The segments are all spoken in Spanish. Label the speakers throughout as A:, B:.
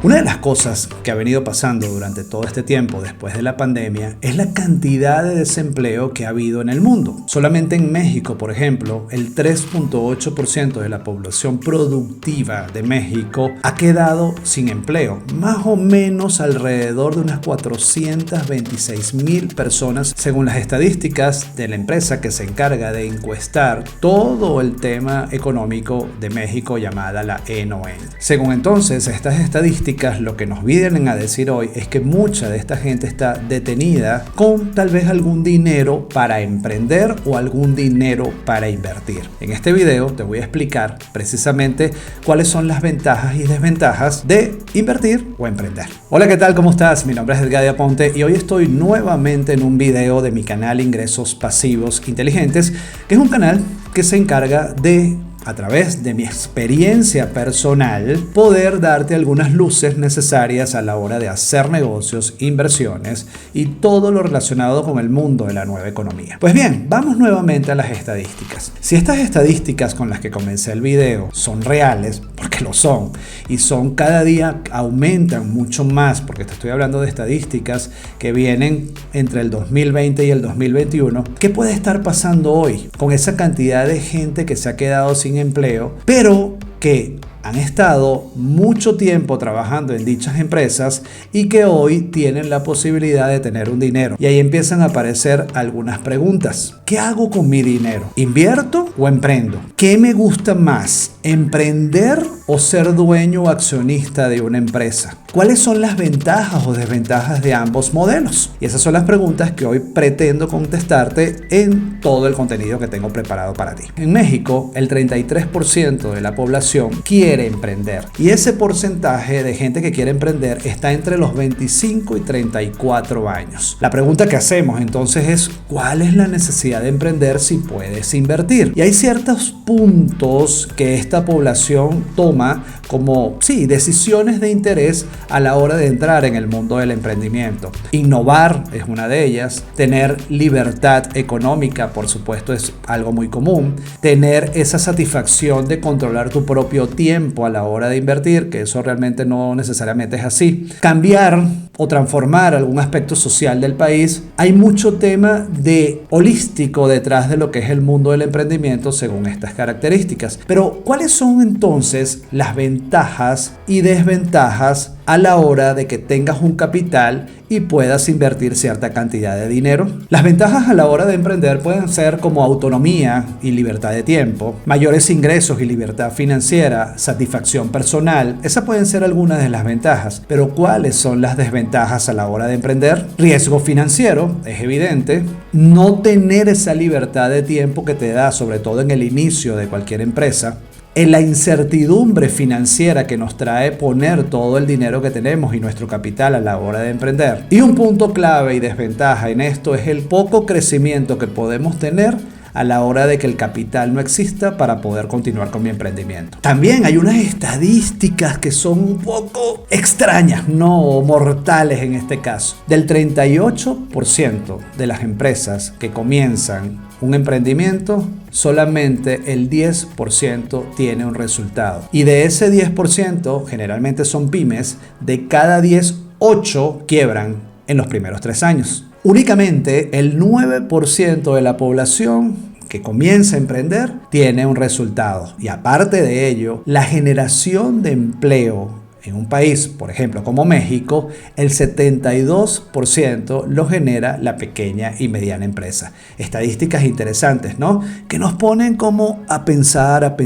A: Una de las cosas que ha venido pasando durante todo este tiempo después de la pandemia es la cantidad de desempleo que ha habido en el mundo. Solamente en México, por ejemplo, el 3.8% de la población productiva de México ha quedado sin empleo. Más o menos alrededor de unas 426,000 personas, según las estadísticas de la empresa que se encarga de encuestar todo el tema económico de México, llamada la ENOE. Según entonces estas estadísticas, lo que nos vienen a decir hoy es que mucha de esta gente está detenida con tal vez algún dinero para emprender o algún dinero para invertir. En este video te voy a explicar precisamente cuáles son las ventajas y desventajas de invertir o emprender. Hola, ¿qué tal? ¿Cómo estás? Mi nombre es Edgar Aponte y hoy estoy nuevamente en un video de mi canal Ingresos Pasivos Inteligentes, que es un canal que se encarga de, a través de mi experiencia personal, poder darte algunas luces necesarias a la hora de hacer negocios, inversiones y todo lo relacionado con el mundo de la nueva economía. Pues bien, vamos nuevamente a las estadísticas. Si estas estadísticas con las que comencé el video son reales, porque lo son, y son cada día aumentan mucho más, porque te estoy hablando de estadísticas que vienen entre el 2020 y el 2021, ¿qué puede estar pasando hoy con esa cantidad de gente que se ha quedado sin empleo, pero que han estado mucho tiempo trabajando en dichas empresas y que hoy tienen la posibilidad de tener un dinero? Y ahí empiezan a aparecer algunas preguntas. ¿Qué hago con mi dinero? ¿Invierto o emprendo? ¿Qué me gusta más? ¿Emprender o ser dueño o accionista de una empresa? ¿Cuáles son las ventajas o desventajas de ambos modelos? Y esas son las preguntas que hoy pretendo contestarte en todo el contenido que tengo preparado para ti. En México, el 33% de la población quiere emprender. Y ese porcentaje de gente que quiere emprender está entre los 25 y 34 años. La pregunta que hacemos entonces es: ¿cuál es la necesidad de emprender si puedes invertir? Y hay ciertos puntos que esta población toma como, decisiones de interés a la hora de entrar en el mundo del emprendimiento. Innovar es una de ellas. Tener libertad económica, por supuesto, es algo muy común. Tener esa satisfacción de controlar tu propio tiempo a la hora de invertir, que eso realmente no necesariamente es así. Cambiar o transformar algún aspecto social del país. Hay mucho tema de holístico detrás de lo que es el mundo del emprendimiento según estas características. Pero, ¿cuáles son entonces las ventajas y desventajas a la hora de que tengas un capital y puedas invertir cierta cantidad de dinero? Las ventajas a la hora de emprender pueden ser como autonomía y libertad de tiempo, mayores ingresos y libertad financiera, satisfacción personal. Esas pueden ser algunas de las ventajas. Pero ¿cuáles son las desventajas a la hora de emprender? Riesgo financiero, es evidente. No tener esa libertad de tiempo que te da, sobre todo en el inicio de cualquier empresa. En la incertidumbre financiera que nos trae poner todo el dinero que tenemos y nuestro capital a la hora de emprender. Y un punto clave y desventaja en esto es el poco crecimiento que podemos tener a la hora de que el capital no exista para poder continuar con mi emprendimiento. También hay unas estadísticas que son un poco extrañas, no mortales en este caso. Del 38% de las empresas que comienzan un emprendimiento, solamente el 10% tiene un resultado. Y de ese 10%, generalmente son pymes, de cada 10, 8 quiebran en los primeros 3 años. Únicamente el 9% de la población que comienza a emprender tiene un resultado. Y aparte de ello, la generación de empleo en un país, por ejemplo, como México, el 72% lo genera la pequeña y mediana empresa. Estadísticas interesantes, ¿no? Que nos ponen como a pensar.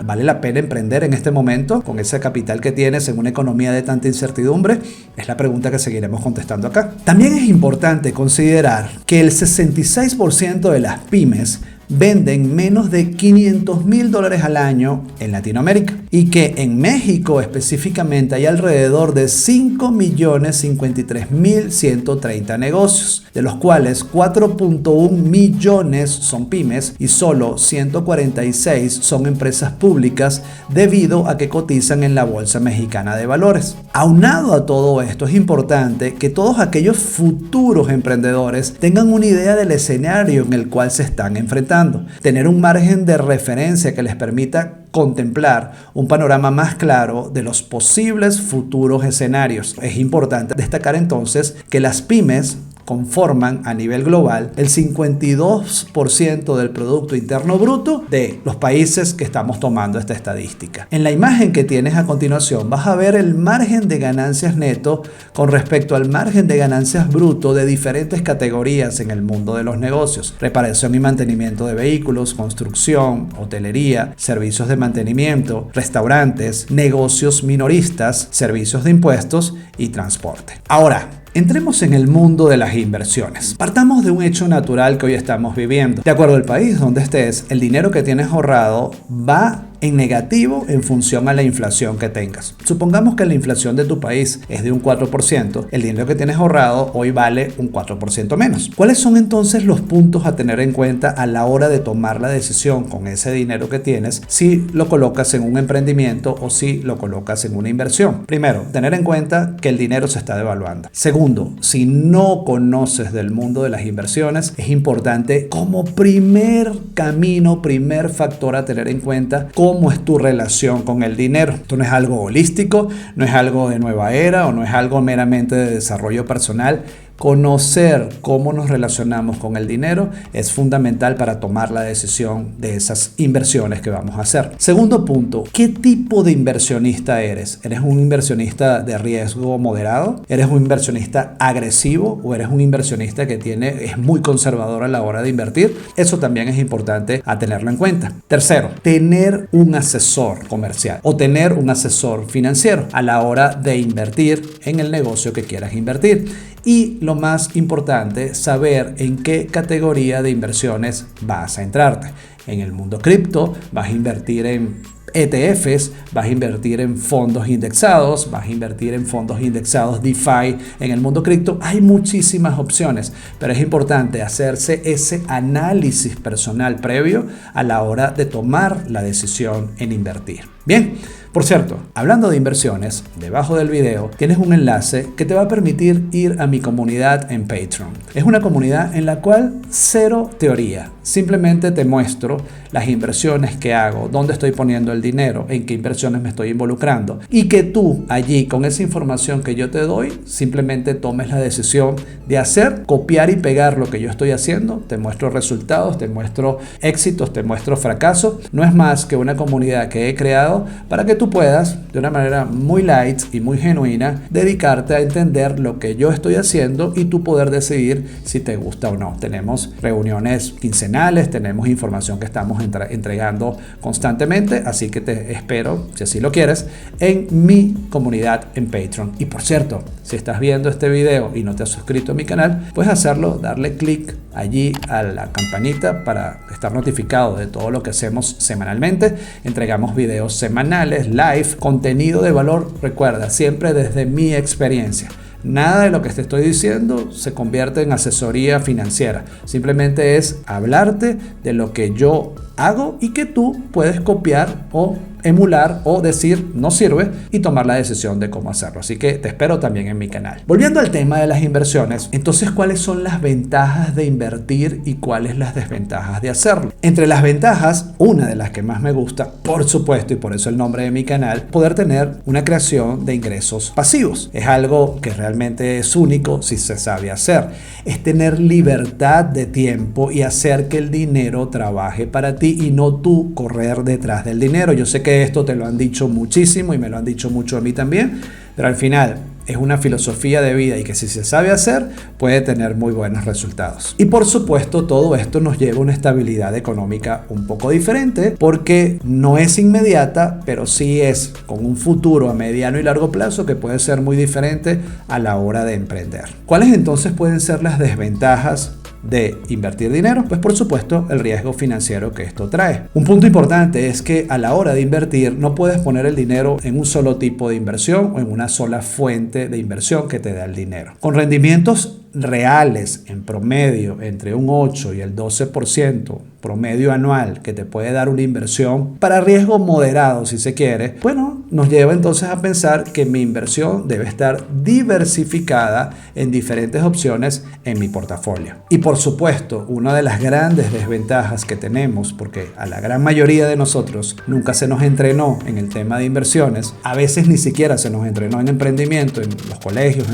A: ¿Vale la pena emprender en este momento con ese capital que tienes en una economía de tanta incertidumbre? Es la pregunta que seguiremos contestando acá. También es importante considerar que el 66% de las pymes venden menos de $500,000 al año en Latinoamérica, y que en México específicamente hay alrededor de 5.053.130 negocios, de los cuales 4.1 millones son pymes y solo 146 son empresas públicas debido a que cotizan en la Bolsa Mexicana de Valores. Aunado a todo esto, es importante que todos aquellos futuros emprendedores tengan una idea del escenario en el cual se están enfrentando, tener un margen de referencia que les permita contemplar un panorama más claro de los posibles futuros escenarios. Es importante destacar entonces que las pymes conforman a nivel global el 52% del Producto Interno Bruto de los países que estamos tomando esta estadística. En la imagen que tienes a continuación vas a ver el margen de ganancias neto con respecto al margen de ganancias bruto de diferentes categorías en el mundo de los negocios: reparación y mantenimiento de vehículos, construcción, hotelería, servicios de mantenimiento, restaurantes, negocios minoristas, servicios de impuestos y transporte. Ahora, entremos en el mundo de las inversiones. Partamos de un hecho natural que hoy estamos viviendo. De acuerdo al país donde estés, el dinero que tienes ahorrado va en negativo en función a la inflación que tengas. Supongamos que la inflación de tu país es de un 4%, el dinero que tienes ahorrado hoy vale un 4% menos. ¿Cuáles son entonces los puntos a tener en cuenta a la hora de tomar la decisión con ese dinero que tienes, si lo colocas en un emprendimiento o si lo colocas en una inversión? Primero, tener en cuenta que el dinero se está devaluando. Segundo, si no conoces del mundo de las inversiones, es importante como primer camino, primer factor a tener en cuenta, cómo es tu relación con el dinero. Esto no es algo holístico, no es algo de nueva era o no es algo meramente de desarrollo personal. Conocer cómo nos relacionamos con el dinero es fundamental para tomar la decisión de esas inversiones que vamos a hacer. Segundo punto, ¿qué tipo de inversionista eres? ¿Eres un inversionista de riesgo moderado? ¿Eres un inversionista agresivo o eres un inversionista que es muy conservador a la hora de invertir? Eso también es importante a tenerlo en cuenta. Tercero, tener un asesor comercial o tener un asesor financiero a la hora de invertir en el negocio que quieras invertir. Y lo más importante, saber en qué categoría de inversiones vas a entrarte. En el mundo cripto, vas a invertir en ETFs, vas a invertir en fondos indexados, vas a invertir en fondos indexados DeFi. En el mundo cripto hay muchísimas opciones, pero es importante hacerse ese análisis personal previo a la hora de tomar la decisión en invertir. Bien, por cierto, hablando de inversiones, debajo del video tienes un enlace que te va a permitir ir a mi comunidad en Patreon. Es una comunidad en la cual cero teoría, simplemente te muestro las inversiones que hago, dónde estoy poniendo el dinero, en qué inversiones me estoy involucrando, y que tú allí con esa información que yo te doy simplemente tomes la decisión de hacer, copiar y pegar lo que yo estoy haciendo. Te muestro resultados, te muestro éxitos, te muestro fracasos. No es más que una comunidad que he creado para que tú puedas, de una manera muy light y muy genuina, dedicarte a entender lo que yo estoy haciendo y tú poder decidir si te gusta o no. Tenemos reuniones quincenales, tenemos información que estamos entregando constantemente, así que te espero, si así lo quieres, en mi comunidad en Patreon. Y por cierto, si estás viendo este video y no te has suscrito a mi canal, puedes hacerlo, darle clic allí a la campanita para estar notificado de todo lo que hacemos semanalmente. Entregamos videos semanales, live, contenido de valor, recuerda, siempre desde mi experiencia. Nada de lo que te estoy diciendo se convierte en asesoría financiera. Simplemente es hablarte de lo que yo hago y que tú puedes copiar o emular o decir no sirve y tomar la decisión de cómo hacerlo. Así que te espero también en mi canal. Volviendo al tema de las inversiones, entonces, ¿cuáles son las ventajas de invertir y cuáles las desventajas de hacerlo? Entre las ventajas, una de las que más me gusta, por supuesto, y por eso el nombre de mi canal, poder tener una creación de ingresos pasivos. Es algo que realmente es único si se sabe hacer. Es tener libertad de tiempo y hacer que el dinero trabaje para ti y no tú correr detrás del dinero. Yo sé que esto te lo han dicho muchísimo y me lo han dicho mucho a mí también, pero al final es una filosofía de vida y que si se sabe hacer puede tener muy buenos resultados. Y por supuesto todo esto nos lleva a una estabilidad económica un poco diferente, porque no es inmediata, pero sí es con un futuro a mediano y largo plazo que puede ser muy diferente a la hora de emprender. ¿Cuáles entonces pueden ser las desventajas de invertir dinero? Pues por supuesto el riesgo financiero que esto trae. Un punto importante es que a la hora de invertir no puedes poner el dinero en un solo tipo de inversión o en una sola fuente de inversión que te da el dinero. Con rendimientos reales en promedio entre un 8 y el 12% promedio anual que te puede dar una inversión para riesgo moderado si se quiere, bueno, nos lleva entonces a pensar que mi inversión debe estar diversificada en diferentes opciones en mi portafolio. Y por supuesto, una de las grandes desventajas que tenemos, porque a la gran mayoría de nosotros nunca se nos entrenó en el tema de inversiones, a veces ni siquiera se nos entrenó en emprendimiento, en los colegios,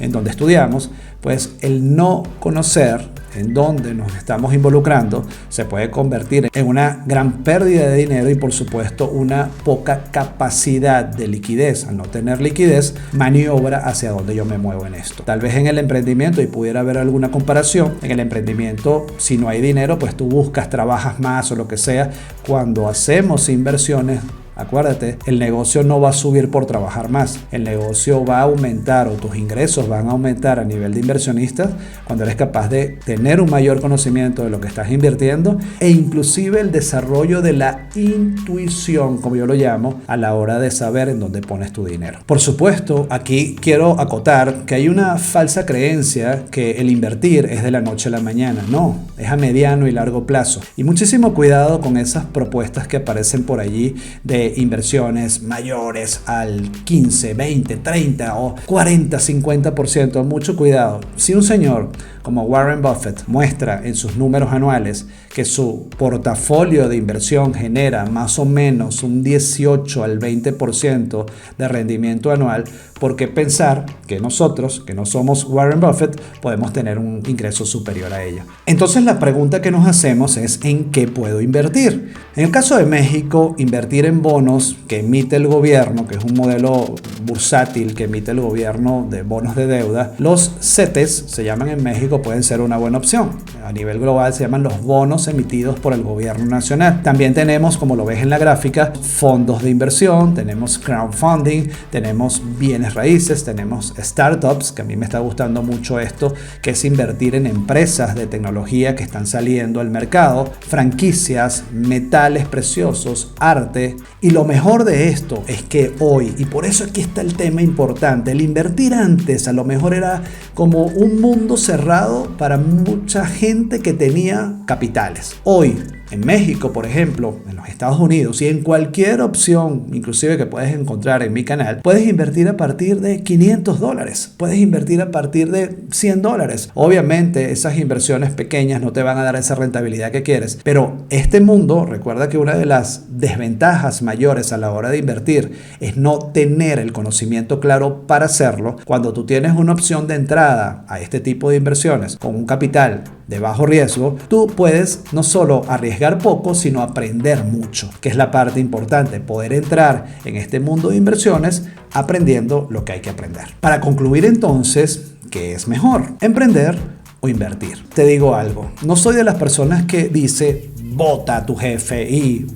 A: en donde estudiamos, pues el no conocer en dónde nos estamos involucrando se puede convertir en una gran pérdida de dinero y por supuesto una poca capacidad de liquidez. Al no tener liquidez, maniobra hacia dónde yo me muevo en esto. Tal vez en el emprendimiento, y pudiera haber alguna comparación, en el emprendimiento si no hay dinero, pues tú buscas, trabajas más o lo que sea. Cuando hacemos inversiones, acuérdate, el negocio no va a subir por trabajar más. El negocio va a aumentar o tus ingresos van a aumentar a nivel de inversionistas cuando eres capaz de tener un mayor conocimiento de lo que estás invirtiendo e inclusive el desarrollo de la intuición, como yo lo llamo, a la hora de saber en dónde pones tu dinero. Por supuesto, aquí quiero acotar que hay una falsa creencia que el invertir es de la noche a la mañana. No, es a mediano y largo plazo. Y muchísimo cuidado con esas propuestas que aparecen por allí de inversiones mayores al 15, 20, 30 o 40, 50%. Mucho cuidado. Si un señor como Warren Buffett muestra en sus números anuales que su portafolio de inversión genera más o menos un 18 al 20% de rendimiento anual, ¿por qué pensar que nosotros, que no somos Warren Buffett, podemos tener un ingreso superior a ello? Entonces la pregunta que nos hacemos es ¿en qué puedo invertir? En el caso de México, invertir en bonos que emite el gobierno, que es un modelo bursátil que emite el gobierno de bonos de deuda, los CETES, se llaman en México, pueden ser una buena opción. A nivel global se llaman los bonos emitidos por el gobierno nacional. También tenemos, como lo ves en la gráfica, fondos de inversión, tenemos crowdfunding, tenemos bienes raíces, tenemos startups, que a mí me está gustando mucho esto, que es invertir en empresas de tecnología que están saliendo al mercado, franquicias, metales preciosos, arte. Y lo mejor de esto es que hoy, y por eso aquí está el tema importante, el invertir antes a lo mejor era como un mundo cerrado para mucha gente que tenía capitales. Hoy, en México, por ejemplo, en los Estados Unidos y en cualquier opción, inclusive que puedes encontrar en mi canal, puedes invertir a partir de $500, puedes invertir a partir de $100. Obviamente, esas inversiones pequeñas no te van a dar esa rentabilidad que quieres, pero este mundo, recuerda que una de las desventajas mayores a la hora de invertir es no tener el conocimiento claro para hacerlo. Cuando tú tienes una opción de entrada a este tipo de inversiones con un capital de bajo riesgo, tú puedes no solo arriesgar poco, sino aprender mucho, que es la parte importante, poder entrar en este mundo de inversiones aprendiendo lo que hay que aprender. Para concluir entonces, ¿qué es mejor? ¿Emprender o invertir? Te digo algo, no soy de las personas que dice bota a tu jefe y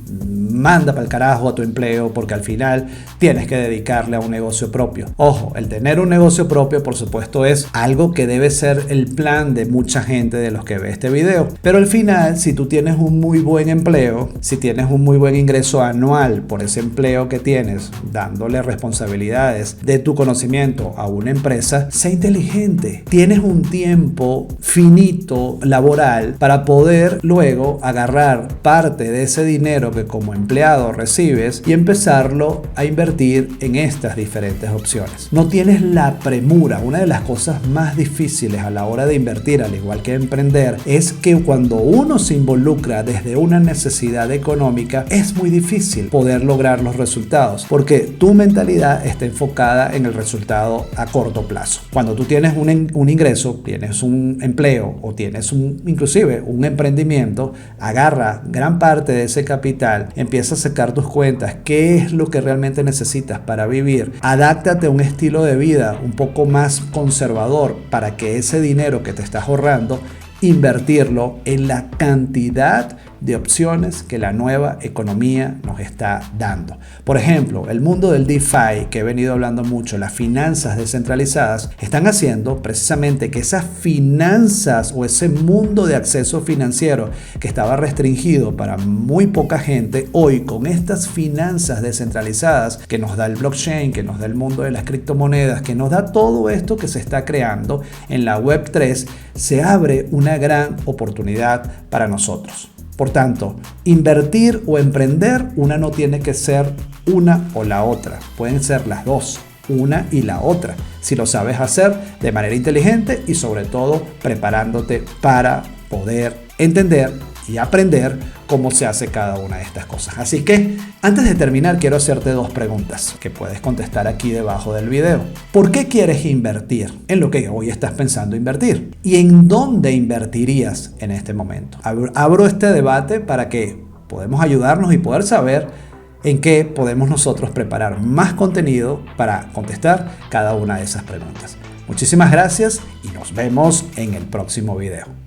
A: manda para el carajo a tu empleo porque al final tienes que dedicarle a un negocio propio. Ojo, el tener un negocio propio por supuesto es algo que debe ser el plan de mucha gente de los que ve este video. Pero al final, si tú tienes un muy buen empleo, si tienes un muy buen ingreso anual por ese empleo que tienes, dándole responsabilidades de tu conocimiento a una empresa, sé inteligente. Tienes un tiempo finito laboral para poder luego agarrar parte de ese dinero que como empleado recibes y empezarlo a invertir en estas diferentes opciones. No tienes la premura. Una de las cosas más difíciles a la hora de invertir, al igual que emprender, es que cuando uno se involucra desde una necesidad económica, es muy difícil poder lograr los resultados porque tu mentalidad está enfocada en el resultado a corto plazo. Cuando tú tienes un ingreso, tienes un empleo o tienes inclusive un emprendimiento, agarra gran parte de ese capital, empieza a sacar tus cuentas, qué es lo que realmente necesitas para vivir, adáptate a un estilo de vida un poco más conservador para que ese dinero que te estás ahorrando, invertirlo en la cantidad de opciones que la nueva economía nos está dando. Por ejemplo, el mundo del DeFi, que he venido hablando mucho, las finanzas descentralizadas, están haciendo precisamente que esas finanzas o ese mundo de acceso financiero que estaba restringido para muy poca gente, hoy con estas finanzas descentralizadas que nos da el blockchain, que nos da el mundo de las criptomonedas, que nos da todo esto que se está creando en la Web3, se abre una gran oportunidad para nosotros. Por tanto, invertir o emprender, una no tiene que ser una o la otra. Pueden ser las dos, una y la otra, si lo sabes hacer de manera inteligente y sobre todo preparándote para poder entender y aprender cómo se hace cada una de estas cosas. Así que antes de terminar quiero hacerte dos preguntas que puedes contestar aquí debajo del video. ¿Por qué quieres invertir en lo que hoy estás pensando invertir? ¿Y en dónde invertirías en este momento? Abro este debate para que podamos ayudarnos y poder saber en qué podemos nosotros preparar más contenido para contestar cada una de esas preguntas. Muchísimas gracias y nos vemos en el próximo video.